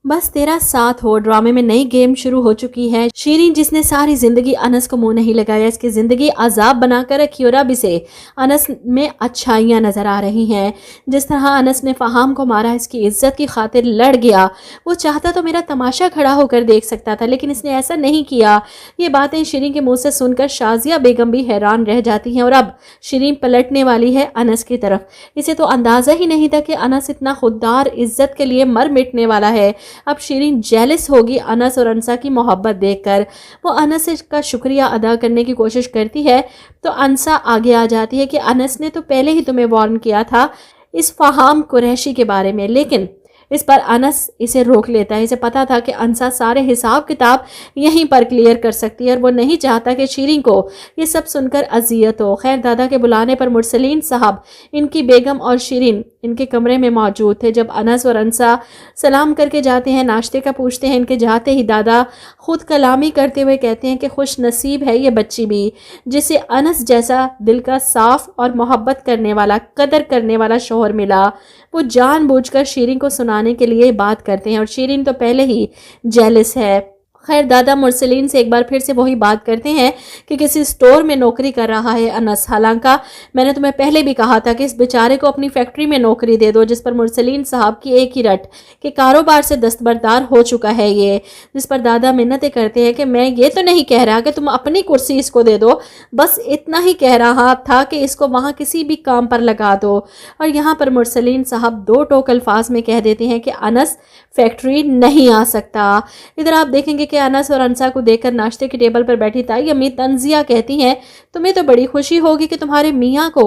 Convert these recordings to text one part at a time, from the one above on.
बस तेरा साथ हो ड्रामे में नई गेम शुरू हो चुकी है। शीरीन जिसने सारी जिंदगी अनस को मुंह नहीं लगाया, इसकी जिंदगी अजाब बनाकर रखी और अब इसे अनस में अच्छाइयां नजर आ रही हैं। जिस तरह अनस ने फहाम को मारा, इसकी इज्जत की खातिर लड़ गया। वो चाहता तो मेरा तमाशा खड़ा होकर देख सकता था, लेकिन इसने ऐसा नहीं किया। ये बातें शीरीन के मुंह से सुनकर शाजिया बेगम भी हैरान रह जाती हैं और अब शीरीन पलटने वाली है अनस की तरफ। इसे तो अंदाजा ही नहीं था कि अनस इतना खुददार इज्जत के लिए मर मिटने वाला है। अब शीरीन जेलस होगी अनस और अनसा की मोहब्बत देखकर। वो अनस का शुक्रिया अदा करने की कोशिश करती है तो अनसा आगे आ जाती है कि अनस ने तो पहले ही तुम्हें वार्न किया था इस फहाम कुरैशी के बारे में, लेकिन इस पर अनस इसे रोक लेता है। इसे पता था कि अनसा सारे हिसाब किताब यहीं पर क्लियर कर सकती है और वो नहीं चाहता कि शीरीन को ये सब सुनकर अजियत हो। खैर, दादा के बुलाने पर मुरसलीन साहब, इनकी बेगम और शीरीन इनके कमरे में मौजूद थे। जब अनस और अनसा सलाम करके जाते हैं, नाश्ते का पूछते हैं, इनके जाते ही दादा खुद कलामी करते हुए कहते हैं कि खुश नसीब है ये बच्ची भी, जिसे अनस जैसा दिल का साफ और मोहब्बत करने वाला, कदर करने वाला शौहर मिला। वो जानबूझकर शीरीन को सुनाने के लिए बात करते हैं और शीरीन तो पहले ही जेलस है। खैर, दादा मुरसलीन से एक बार फिर से वही बात करते हैं कि किसी स्टोर में नौकरी कर रहा है अनस। हालांकि मैंने तुम्हें पहले भी कहा था कि इस बेचारे को अपनी फैक्ट्री में नौकरी दे दो। जिस पर मुरसलीन साहब की एक ही रट कि कारोबार से दस्तबरदार हो चुका है ये। जिस पर दादा मिन्नतें करते हैं कि मैं ये तो नहीं कह रहा कि तुम अपनी कुर्सी इसको दे दो, बस इतना ही कह रहा था कि इसको वहाँ किसी भी काम पर लगा दो। और यहाँ पर मुरसलीन साहब दो टोक अल्फाज में कह देते हैं कि अनस फैक्ट्री नहीं आ सकता। इधर आप देखेंगे कि अनस और अनसा को देखकर नाश्ते की टेबल पर बैठी ताई अम्मी तंजिया कहती हैं, तुम्हें तो बड़ी खुशी होगी कि तुम्हारे मियाँ को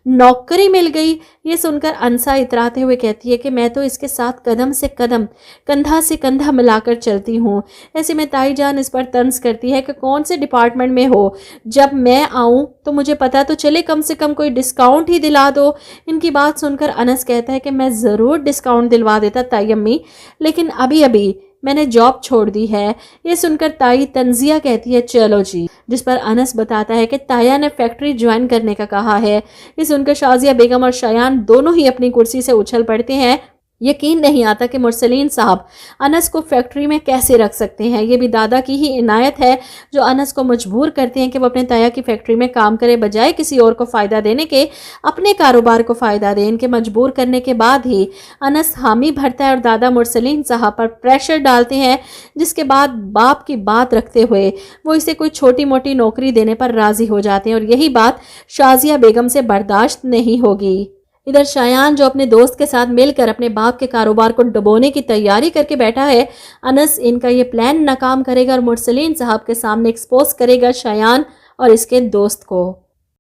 नौकरी मिल गई। ये सुनकर अनसा इतराते हुए कहती है कि मैं तो इसके साथ कदम से कदम, कंधा से कंधा मिलाकर चलती हूँ। ऐसे में ताई जान इस पर तंज करती है कि कौन से डिपार्टमेंट में हो, जब मैं आऊँ तो मुझे पता तो चले, कम से कम कोई डिस्काउंट ही दिला दो। इनकी बात सुनकर अनस कहता है कि मैं ज़रूर डिस्काउंट दिलवा देता ताई अम्मी, लेकिन अभी अभी मैंने जॉब छोड़ दी है। ये सुनकर ताई तंजिया कहती है चलो जी। जिस पर अनस बताता है कि ताया ने फैक्ट्री ज्वाइन करने का कहा है। ये सुनकर शाजिया बेगम और शयान दोनों ही अपनी कुर्सी से उछल पड़ते हैं। यकीन नहीं आता कि मुरसलीन साहब अनस को फैक्ट्री में कैसे रख सकते हैं। ये भी दादा की ही इनायत है जो अनस को मजबूर करते हैं कि वो अपने ताया की फैक्ट्री में काम करे, बजाय किसी और को फ़ायदा देने के अपने कारोबार को फ़ायदा दें। इनके मजबूर करने के बाद ही अनस हामी भरता है और दादा मुरसलीन साहब पर प्रेशर डालते हैं, जिसके बाद बाप की बात रखते हुए वो इसे कोई छोटी मोटी नौकरी देने पर राज़ी हो जाते हैं और यही बात शाजिया बेगम से बर्दाश्त नहीं होगी। इधर शायान जो अपने दोस्त के साथ मिलकर अपने बाप के कारोबार को डुबोने की तैयारी करके बैठा है। अनस इनका ये प्लान नाकाम करेगा और मुरसलीन साहब के सामने एक्सपोज करेगा शायान और इसके दोस्त को।